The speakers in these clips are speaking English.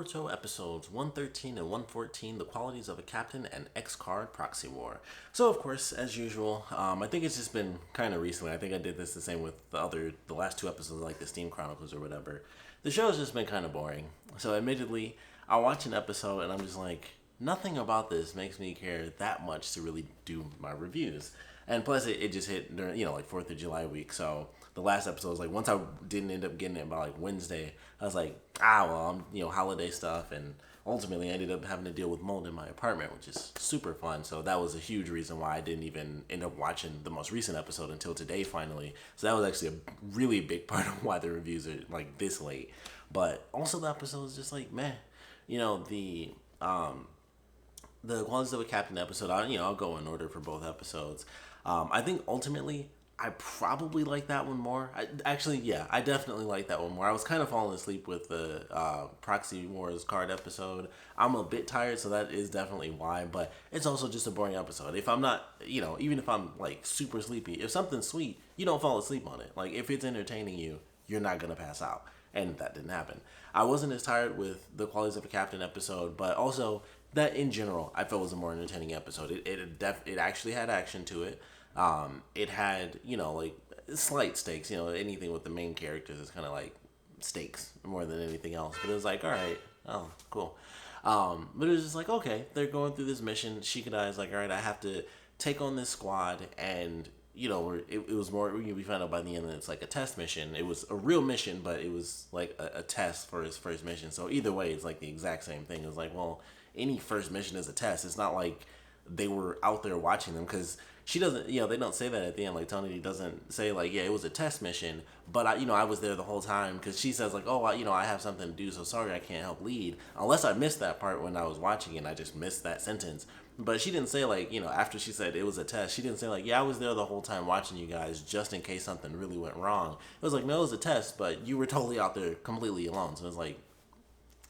Boruto episodes 113 and 114, The Qualities of a Captain and X-Card Proxy War. So, of course, as usual, I think it's just been kind of recently. I think I did this the same with the last two episodes, like the Steam Chronicles or whatever. The show has just been kind of boring. So, admittedly, I watch an episode and I'm just like, nothing about this makes me care that much to really do my reviews. And plus, it just hit during, like 4th of July week. So the last episode was like, once I didn't end up getting it by like Wednesday, I was like, holiday stuff. And ultimately, I ended up having to deal with mold in my apartment, which is super fun. So that was a huge reason why I didn't even end up watching the most recent episode until today, finally. So that was actually a really big part of why the reviews are like this late. But also the episode is just like, meh. The Qualities of a Captain episode, I'll go in order for both episodes. I think ultimately I probably like that one more. I definitely like that one more. I was kind of falling asleep with the Proxy Wars card episode. I'm a bit tired, so that is definitely why, but it's also just a boring episode. If I'm not, even if I'm like super sleepy, if something's sweet, you don't fall asleep on it. Like if it's entertaining you, you're not going to pass out. And that didn't happen. I wasn't as tired with the Qualities of a Captain episode, but also that in general I felt was a more entertaining episode. It actually had action to it. It had like slight stakes. Anything with the main characters is kind of like stakes more than anything else. But it was like, all right, oh cool. But it was just like, okay, they're going through this mission. Shikadai is like, all right, I have to take on this squad, and it was more, we found out by the end that it's like a test mission. It was a real mission, but it was like a test for his first mission. So either way, it's like the exact same thing. It's like, well, any first mission is a test. It's not like they were out there watching them, because she doesn't, they don't say that at the end. Like Tony doesn't say like, yeah, it was a test mission, but I was there the whole time, because she says like, oh, I have something to do, so sorry I can't help lead. Unless I missed that part when I was watching it, I just missed that sentence. But she didn't say like, after she said it was a test, she didn't say like, yeah, I was there the whole time watching you guys just in case something really went wrong. It was like, no, it was a test, but you were totally out there completely alone. So it's like,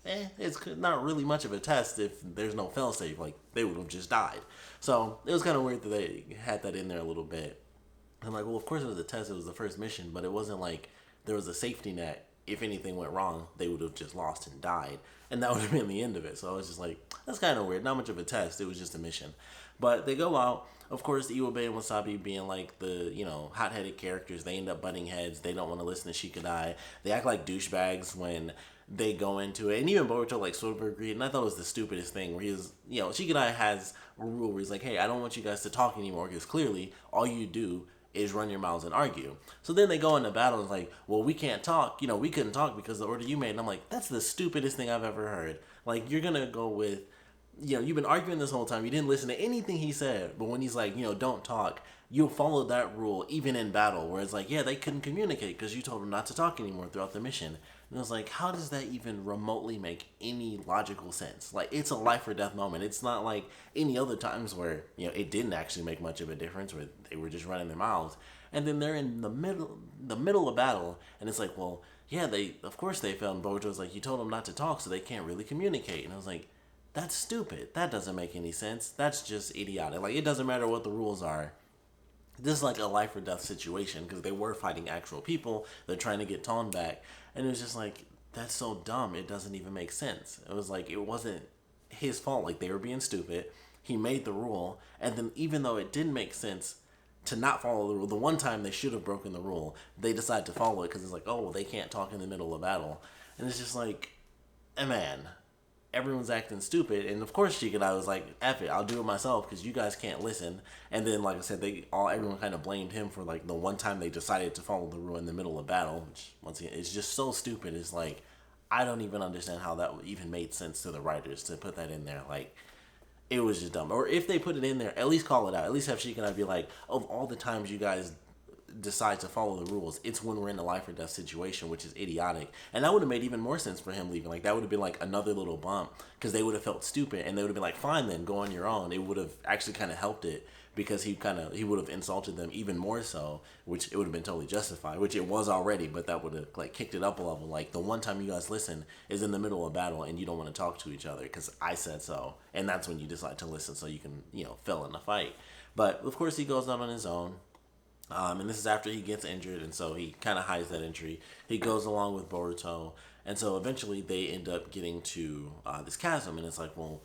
it's not really much of a test if there's no failsafe. Like, they would have just died. So it was kind of weird that they had that in there a little bit. I'm like, well, of course it was a test. It was the first mission, but it wasn't like there was a safety net. If anything went wrong, they would have just lost and died. And that would have been the end of it. So I was just like, that's kind of weird. Not much of a test. It was just a mission. But they go out. Of course, Iwabe and Wasabi being like the, hot-headed characters, they end up butting heads. They don't want to listen to Shikadai. They act like douchebags when they go into it. And even Boruto like sort of agreed. And I thought it was the stupidest thing where he's, Shikadai has a rule where he's like, hey, I don't want you guys to talk anymore, because clearly all you do is run your mouths and argue. So then they go into battle and it's like, well, we can't talk. We couldn't talk because of the order you made. And I'm like, that's the stupidest thing I've ever heard. Like, you're going to go with, you've been arguing this whole time. You didn't listen to anything he said. But when he's like, don't talk, you'll follow that rule even in battle, where it's like, yeah, they couldn't communicate because you told them not to talk anymore throughout the mission. And I was like, how does that even remotely make any logical sense? Like, it's a life or death moment. It's not like any other times where, it didn't actually make much of a difference, where they were just running their mouths. And then they're in the middle of battle, and it's like, well, yeah, of course they failed. And Bojo's like, you told them not to talk, so they can't really communicate. And I was like, that's stupid. That doesn't make any sense. That's just idiotic. Like, it doesn't matter what the rules are. This is like a life or death situation, because they were fighting actual people. They're trying to get Ton back. And it was just like, that's so dumb. It doesn't even make sense. It was like, it wasn't his fault. Like, they were being stupid. He made the rule. And then even though it didn't make sense to not follow the rule, the one time they should have broken the rule, they decided to follow it because it's like, oh, well, they can't talk in the middle of battle. And it's just like, man, everyone's acting stupid. And of course Shikadai was like, F it, I'll do it myself because you guys can't listen. And then, like I said, everyone kind of blamed him for like the one time they decided to follow the rule in the middle of battle, which once again, it's just so stupid. It's like, I don't even understand how that even made sense to the writers to put that in there. Like, it was just dumb. Or if they put it in there, at least call it out. At least have Shikadai be like, of all the times you guys decide to follow the rules, it's when we're in a life or death situation, which is idiotic. And that would have made even more sense for him leaving. Like, that would have been like another little bump, because they would have felt stupid and they would have been like, fine then, go on your own. It would have actually kind of helped it, because he would have insulted them even more so, which it would have been totally justified, which it was already, but that would have like kicked it up a level. Like, the one time you guys listen is in the middle of battle and you don't want to talk to each other because I said so, and that's when you decide to listen so you can fill in the fight. But of course he goes out on his own. And this is after he gets injured, and so he kind of hides that injury. He goes along with Boruto, And so eventually they end up getting to this chasm, and it's like, well,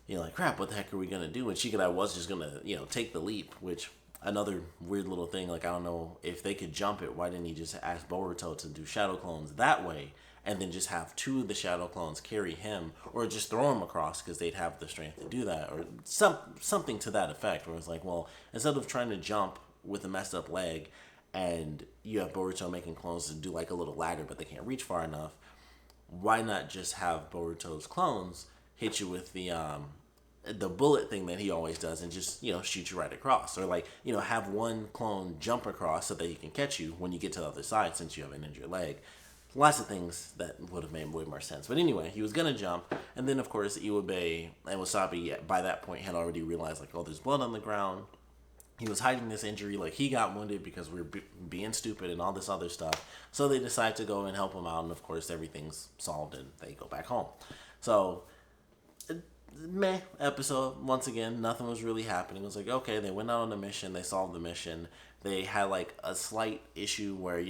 like, crap, what the heck are we gonna do? And Shikadai was just gonna, take the leap, which another weird little thing. Like, I don't know if they could jump it. Why didn't he just ask Boruto to do shadow clones that way, and then just have two of the shadow clones carry him, or just throw him across because they'd have the strength to do that, or something to that effect. Where it's like, well, instead of trying to jump with a messed up leg, and you have Boruto making clones to do like a little ladder, but they can't reach far enough. Why not just have Boruto's clones hit you with the bullet thing that he always does, and just shoot you right across, or like have one clone jump across so that he can catch you when you get to the other side, since you have an injured leg. Lots of things that would have made way more sense. But anyway, he was gonna jump, and then of course Iwabe and Wasabi by that point had already realized, like, oh, there's blood on the ground. He was hiding this injury, like he got wounded because we were being stupid and all this other stuff. So they decide to go and help him out, and of course everything's solved and they go back home. So meh episode. Once again, nothing was really happening. It was like, okay, they went out on a mission, they solved the mission. They had like a slight issue where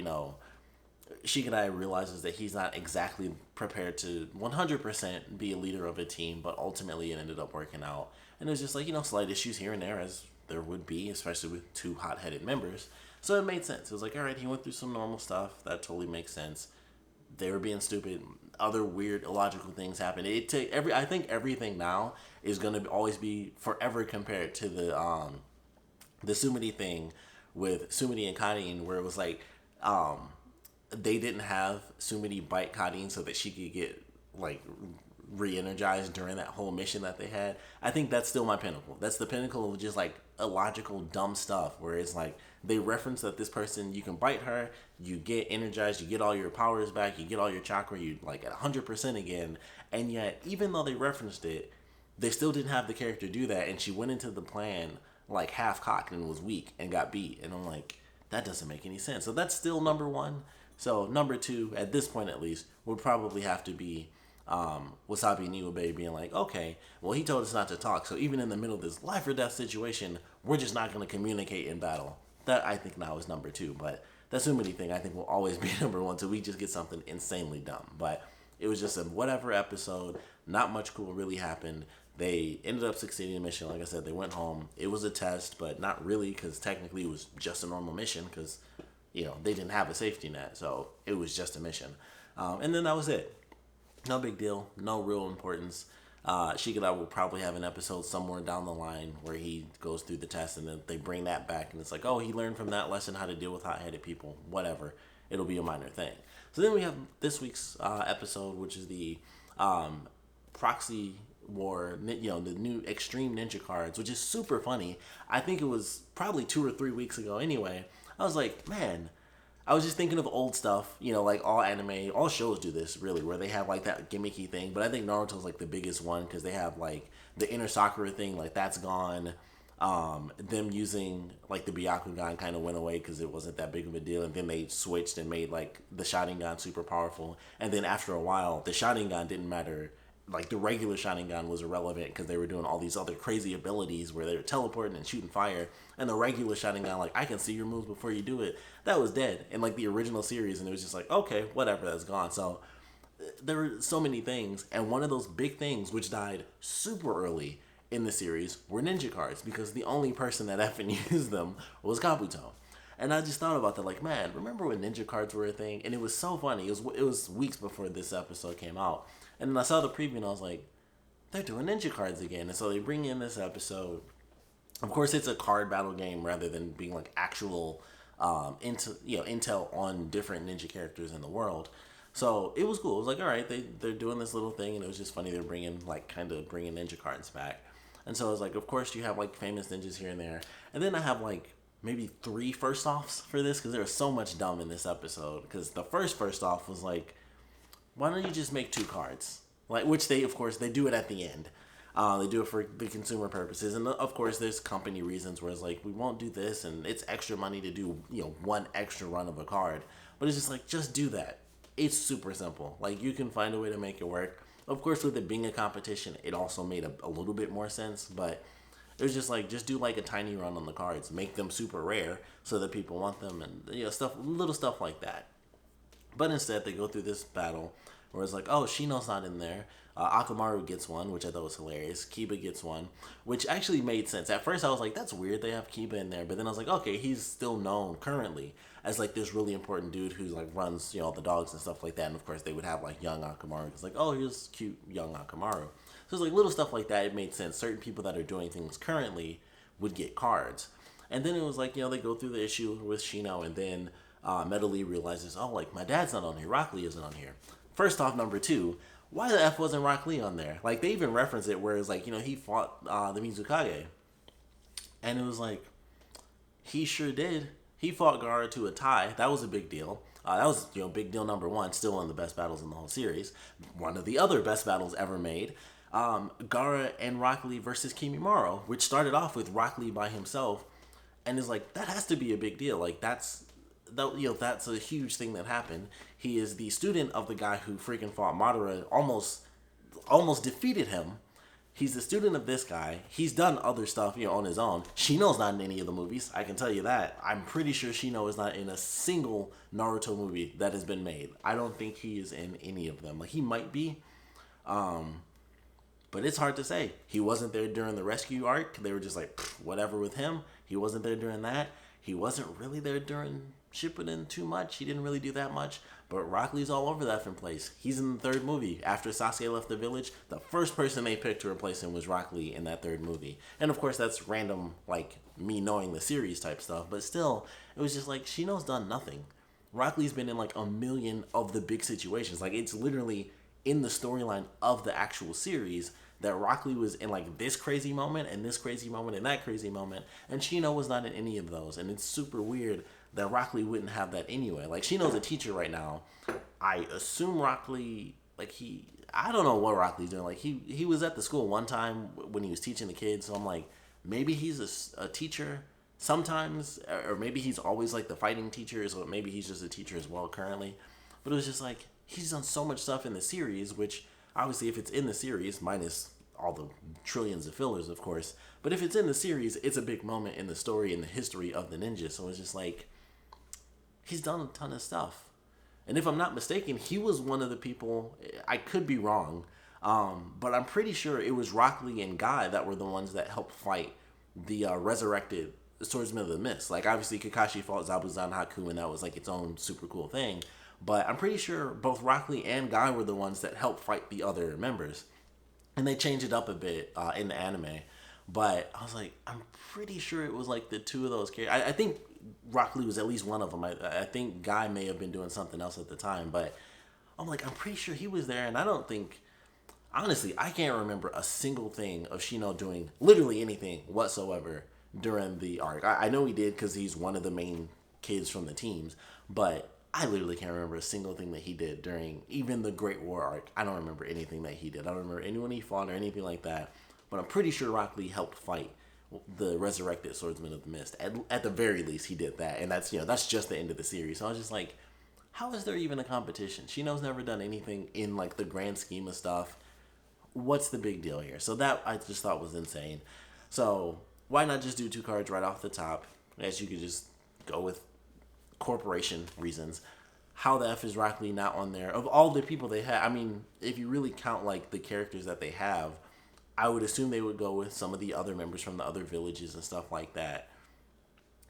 Shikadai realizes that he's not exactly prepared to 100% be a leader of a team, but ultimately it ended up working out. And it was just like, slight issues here and there, as there would be, especially with two hot-headed members. So it made sense. It was like, all right, he went through some normal stuff. That totally makes sense. They were being stupid. Other weird, illogical things happened. I think everything now is going to always be forever compared to the Sumidi thing with Sumidi and Kadin, where it was like, they didn't have Sumidi bite Kadin so that she could get like re-energized during that whole mission that they had. I think that's still my pinnacle. That's the pinnacle of just like illogical, dumb stuff, where it's like they reference that this person, you can bite her, you get energized, you get all your powers back, you get all your chakra, you like at 100% again. And yet, even though they referenced it, they still didn't have the character do that, and she went into the plan like half-cocked and was weak and got beat. And I'm like, that doesn't make any sense. So that's still number one. So number two, at this point at least, would probably have to be Wasabi and Iwabe being like, okay, well, he told us not to talk, so even in the middle of this life or death situation, we're just not going to communicate in battle. That, I think, now is number two. But that Sumidi thing, I think, will always be number one, so we just get something insanely dumb. But it was just a whatever episode. Not much cool really happened. They ended up succeeding in the mission. Like I said, they went home. It was a test, but not really, because technically it was just a normal mission, because they didn't have a safety net, so it was just a mission. And then that was it. No big deal. No real importance. Shikadai will probably have an episode somewhere down the line where he goes through the test, and then they bring that back, and it's like, oh, he learned from that lesson how to deal with hot-headed people. Whatever. It'll be a minor thing. So then we have this week's episode, which is the Proxy War, the new Extreme Ninja cards, which is super funny. I think it was probably 2 or 3 weeks ago anyway. I was like, man, I was just thinking of old stuff, like all anime, all shows do this really, where they have like that gimmicky thing. But I think Naruto's like the biggest one, because they have like the inner Sakura thing, like that's gone. Them using like the Byakugan kind of went away because it wasn't that big of a deal, and then they switched and made like the Sharingan super powerful. And then after a while, the Sharingan didn't matter. Like the regular Sharingan was irrelevant because they were doing all these other crazy abilities where they were teleporting and shooting fire. And the regular Sharingan, like, I can see your moves before you do it, that was dead in like the original series. And it was just like, okay, whatever, that's gone. So there were so many things, and one of those big things which died super early in the series were ninja cards, because the only person that effing used them was Kabuto. And I just thought about that, like, man, remember when ninja cards were a thing? And it was so funny. It was weeks before this episode came out. And then I saw the preview and I was like, they're doing ninja cards again. And so they bring in this episode. Of course, it's a card battle game rather than being like actual intel on different ninja characters in the world. So it was cool. It was like, all right, they're doing this little thing, and it was just funny. They're bringing ninja cards back. And so I was like, of course you have like famous ninjas here and there. And then I have like maybe 3 first offs for this, because there was so much dumb in this episode. Because the first off was like, why don't you just make 2 cards? Like, which they, of course, they do it at the end. They do it for the consumer purposes. And of course, there's company reasons where it's like, we won't do this, and it's extra money to do, 1 extra run of a card. But it's just like, just do that. It's super simple. Like, you can find a way to make it work. Of course, with it being a competition, it also made a little bit more sense. But it was just like, just do like a tiny run on the cards. Make them super rare so that people want them, and little stuff like that. But instead, they go through this battle. where it's like, oh, Shino's not in there. Akamaru gets one, which I thought was hilarious. Kiba gets one, which actually made sense. At first, I was like, that's weird they have Kiba in there. But then I was like, okay, he's still known currently as like this really important dude who like runs, all the dogs and stuff like that. And of course, they would have like young Akamaru. It's like, oh, here's cute young Akamaru. So it's like little stuff like that. It made sense. Certain people that are doing things currently would get cards. And then it was like, they go through the issue with Shino, and then Metal Lee realizes, oh, like, my dad's not on here. Rock Lee isn't on here. First off, number two, why the F wasn't Rock Lee on there? Like, they even reference it where it's like, he fought the Mizukage. And it was like, he sure did. He fought Gaara to a tie. That was a big deal. That was, big deal number one. Still one of the best battles in the whole series. One of the other best battles ever made. Gaara and Rock Lee versus Kimimaro, which started off with Rock Lee by himself. And it's like, that has to be a big deal. Like, that's a huge thing that happened. He is the student of the guy who freaking fought Madara, almost defeated him. He's the student of this guy. He's done other stuff, on his own. Shino's not in any of the movies. I can tell you that. I'm pretty sure Shino is not in a single Naruto movie that has been made. I don't think he is in any of them. Like, he might be. But it's hard to say. He wasn't there during the rescue arc. They were just like, whatever with him. He wasn't there during that. He wasn't really there during Shippuden too much. He didn't really do that much. But Rock Lee's all over that from place. He's in the third movie. After Sasuke left the village, the first person they picked to replace him was Rock Lee in that third movie. And of course, that's random, like me knowing the series type stuff. But still, it was just like, Shino's done nothing. Rock Lee's been in like a million of the big situations. Like, it's literally in the storyline of the actual series that Rock Lee was in like this crazy moment and this crazy moment and that crazy moment, and Shino was not in any of those. And it's super weird that Rock Lee wouldn't have that anyway. Like, Shino's a teacher right now. I assume Rock Lee, like, I don't know what Rock Lee's doing. Like, he was at the school one time when he was teaching the kids, so I'm like, maybe he's a teacher sometimes, or maybe he's always like the fighting teacher, so maybe he's just a teacher as well currently. But it was just like, he's done so much stuff in the series, which obviously, if it's in the series, minus all the trillions of fillers, of course, but if it's in the series, it's a big moment in the story and the history of the ninja. So it's just like, he's done a ton of stuff. And if I'm not mistaken, he was one of the people, I could be wrong, but I'm pretty sure it was Rock Lee and Guy that were the ones that helped fight the resurrected Swordsman of the Mist. Like, obviously, Kakashi fought Zabuzan Haku, and that was like its own super cool thing. But I'm pretty sure both Rock Lee and Guy were the ones that helped fight the other members. And they changed it up a bit in the anime. But I was like, I'm pretty sure it was like the two of those characters. I think Rock Lee was at least one of them. I think Guy may have been doing something else at the time. But I'm like, I'm pretty sure he was there. And I don't think, honestly, I can't remember a single thing of Shino doing literally anything whatsoever during the arc. I know he did because he's one of the main kids from the teams. But I literally can't remember a single thing that he did during even the Great War arc. I don't remember anything that he did. I don't remember anyone he fought or anything like that. But I'm pretty sure Rock Lee helped fight the resurrected Swordsman of the Mist. At the very least, he did that. And that's, that's just the end of the series. So I was just like, how is there even a competition? Shino's never done anything in like the grand scheme of stuff. What's the big deal here? So that I just thought was insane. So why not just do 2 cards right off the top? As you could just go with corporation reasons. How the F is Rock Lee not on there? Of all the people they have, I mean, if you really count like the characters that they have, I would assume they would go with some of the other members from the other villages and stuff like that,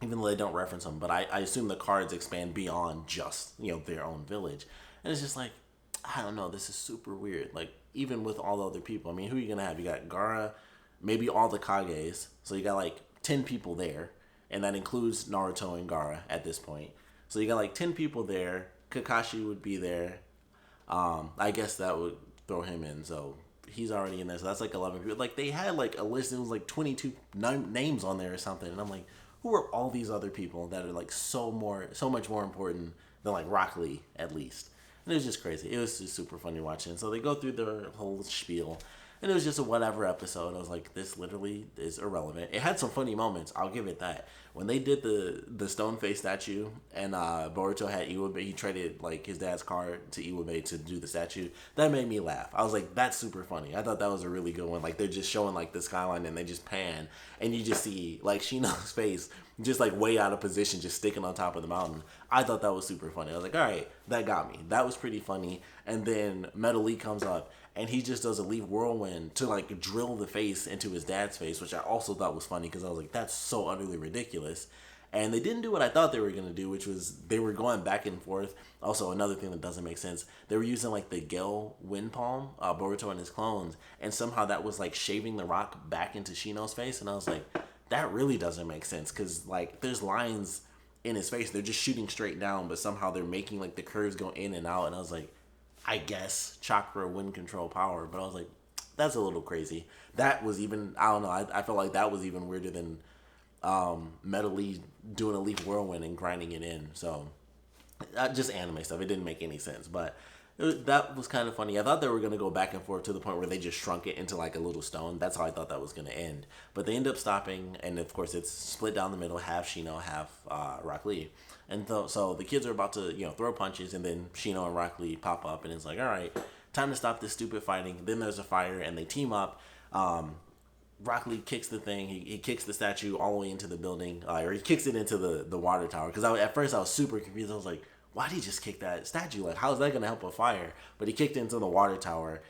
even though they don't reference them. But I assume the cards expand beyond just, their own village. And it's just like, I don't know, this is super weird. Like, even with all the other people, I mean, who are you going to have? You got Gaara, maybe all the Kages. So you got like 10 people there. And that includes Naruto and Gaara at this point. So you got like 10 people there. Kakashi would be there. I guess that would throw him in. So he's already in there. So that's like 11 people. Like, they had like a list. It was like 22 names on there or something. And I'm like, who are all these other people that are like so much more important than like Rock Lee at least? And it was just crazy. It was just super funny watching. So they go through their whole spiel. And it was just a whatever episode. I was like, this literally is irrelevant. It had some funny moments. I'll give it that. When they did the stone face statue and Boruto had Iwabe, he traded like his dad's car to Iwabe to do the statue. That made me laugh. I was like, that's super funny. I thought that was a really good one. Like they're just showing like the skyline and they just pan and you just see like Shino's face just like way out of position, just sticking on top of the mountain. I thought that was super funny. I was like, all right, that got me. That was pretty funny. And then Metal Lee comes up and he just does a leaf whirlwind to like drill the face into his dad's face, which I also thought was funny because I was like, that's so utterly ridiculous. And they didn't do what I thought they were going to do, which was they were going back and forth. Also, another thing that doesn't make sense, they were using like the Gale wind palm, Boruto and his clones, and somehow that was like shaving the rock back into Shino's face. And I was like, that really doesn't make sense because like there's lines in his face. They're just shooting straight down, but somehow they're making like the curves go in and out. And I was like, I guess chakra wind control power. But I was like, that's a little crazy. That was even, I don't know, I felt like that was even weirder than Metal Lee doing a leaf whirlwind and grinding it in. So just anime stuff. It didn't make any sense. But that was kind of funny. I thought they were going to go back and forth to the point where they just shrunk it into like a little stone. That's how I thought that was going to end. But they end up stopping, and of course it's split down the middle, half Shino, half Rock Lee. And so the kids are about to, throw punches, and then Shino and Rock Lee pop up, and it's like, all right, time to stop this stupid fighting. Then there's a fire, and they team up. Rock Lee kicks the thing. He kicks the statue all the way into the building, or he kicks it into the water tower. Because at first I was super confused. I was like, why did he just kick that statue? Like, how is that going to help a fire? But he kicked it into the water tower.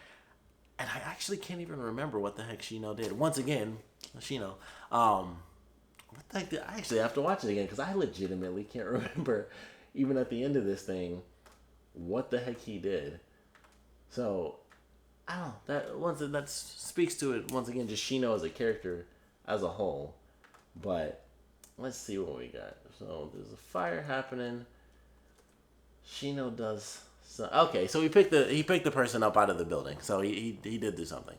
And I actually can't even remember what the heck Shino did. Once again, Shino. What the heck I actually have to watch it again because I legitimately can't remember, even at the end of this thing, what the heck he did. So, I don't know. That speaks to it, once again, just Shino as a character as a whole. But, let's see what we got. So, there's a fire happening. Shino does okay, so he picked the person up out of the building, so he did do something,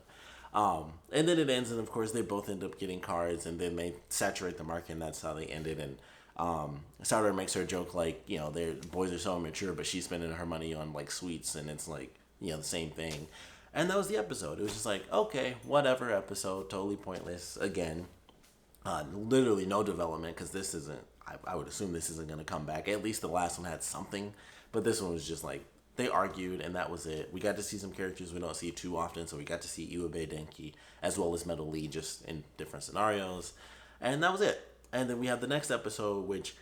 and then it ends, and of course they both end up getting cards, and then they saturate the market, and that's how they ended. And Sarah makes her joke like, their boys are so immature, but she's spending her money on like sweets, and it's like the same thing, and that was the episode. It was just like, okay, whatever episode, totally pointless again. Literally no development because this isn't. I would assume this isn't going to come back. At least the last one had something. But this one was just like, they argued and that was it. We got to see some characters we don't see too often. So we got to see Iwabe Denki as well as Metal Lee just in different scenarios. And that was it. And then we have the next episode, which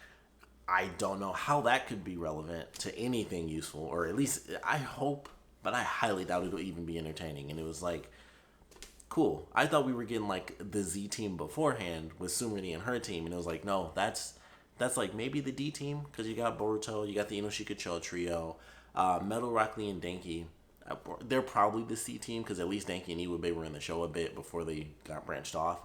I don't know how that could be relevant to anything useful. Or at least I hope, but I highly doubt it'll even be entertaining. And it was like, cool. I thought we were getting like the Z team beforehand with Sumini and her team. And it was like, no, that's like maybe the D team because you got Boruto, you got the Inoshikacho trio, Metal, Rock Lee, and Denki. They're probably the C team because at least Denki and Iwabe were in the show a bit before they got branched off.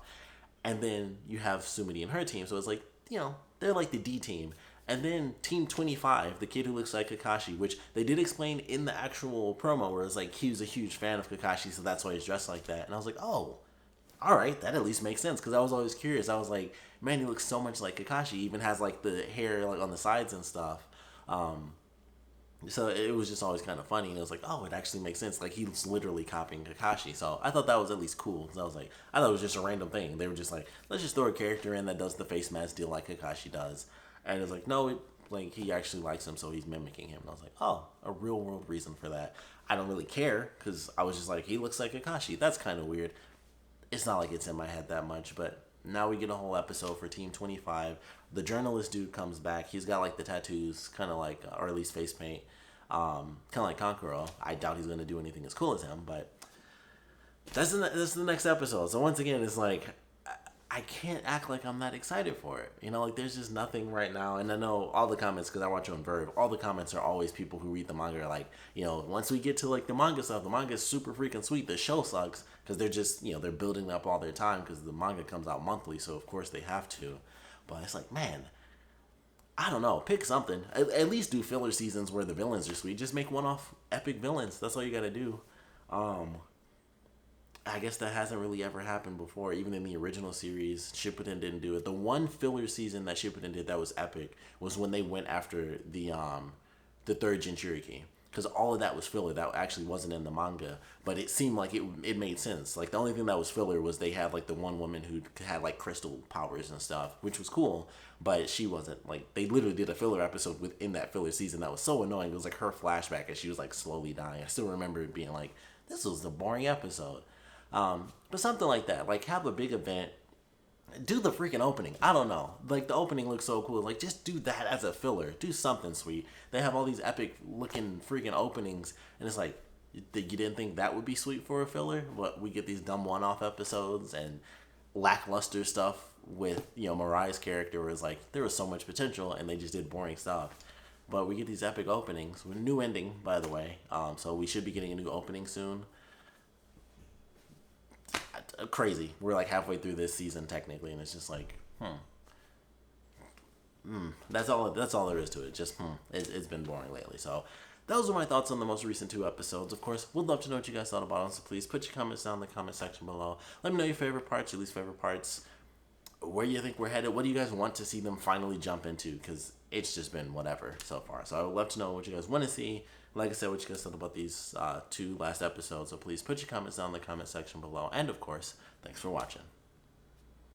And then you have Sumini and her team, so it's like, they're like the D team. And then Team 25, the kid who looks like Kakashi, which they did explain in the actual promo where it's like he was a huge fan of Kakashi, so that's why he's dressed like that. And I was like, oh, all right, that at least makes sense because I was always curious. I was like, man, he looks so much like Kakashi. He even has like the hair like on the sides and stuff. So it was just always kind of funny, and it was like, oh, it actually makes sense. Like he's literally copying Kakashi. So I thought that was at least cool because I was like, I thought it was just a random thing. They were just like, let's just throw a character in that does the face mask deal like Kakashi does, and it was like, no, like he actually likes him, so he's mimicking him. And I was like, oh, a real world reason for that. I don't really care because I was just like, he looks like Kakashi. That's kind of weird. It's not like it's in my head that much, but now we get a whole episode for Team 25. The journalist dude comes back. He's got like the tattoos, kind of like, or at least face paint, kind of like Kankuro. I doubt he's going to do anything as cool as him, but that's the next episode. So once again, it's like, I can't act like I'm not excited for it. Like there's just nothing right now. And I know all the comments, because I watch on Verve, all the comments are always people who read the manga are like, once we get to like the manga stuff, the manga is super freaking sweet. The show sucks because they're just, they're building up all their time because the manga comes out monthly. So of course they have to. But it's like, man, I don't know. Pick something. At least do filler seasons where the villains are sweet. Just make one-off epic villains. That's all you got to do. I guess that hasn't really ever happened before. Even in the original series, Shippuden didn't do it. The one filler season that Shippuden did that was epic was when they went after the third Jinchuriki. because all of that was filler that actually wasn't in the manga, but it seemed like it made sense. Like the only thing that was filler was they had like the one woman who had like crystal powers and stuff, which was cool, but she wasn't like, they literally did a filler episode within that filler season that was so annoying. It was like her flashback as she was like slowly dying. I still remember it being like, this was a boring episode. But something like that, like have a big event, do the freaking opening. I don't know. Like the opening looks so cool. Like just do that as a filler. Do something sweet. They have all these epic looking freaking openings, and it's like you didn't think that would be sweet for a filler. But we get these dumb one-off episodes and lackluster stuff with Mariah's character, where it's like there was so much potential and they just did boring stuff. But we get these epic openings with a new ending, by the way. So we should be getting a new opening soon. Crazy. We're like halfway through this season technically, and it's just like, That's all there is to it. Just it's been boring lately. So those are my thoughts on the most recent 2 episodes. Of course, would love to know what you guys thought about them. So please put your comments down in the comment section below. Let me know your favorite parts, your least favorite parts, where you think we're headed. What do you guys want to see them finally jump into? Because it's just been whatever so far. So I would love to know what you guys want to see. Like I said, what you guys thought about these 2 last episodes. So please put your comments down in the comment section below. And of course, thanks for watching.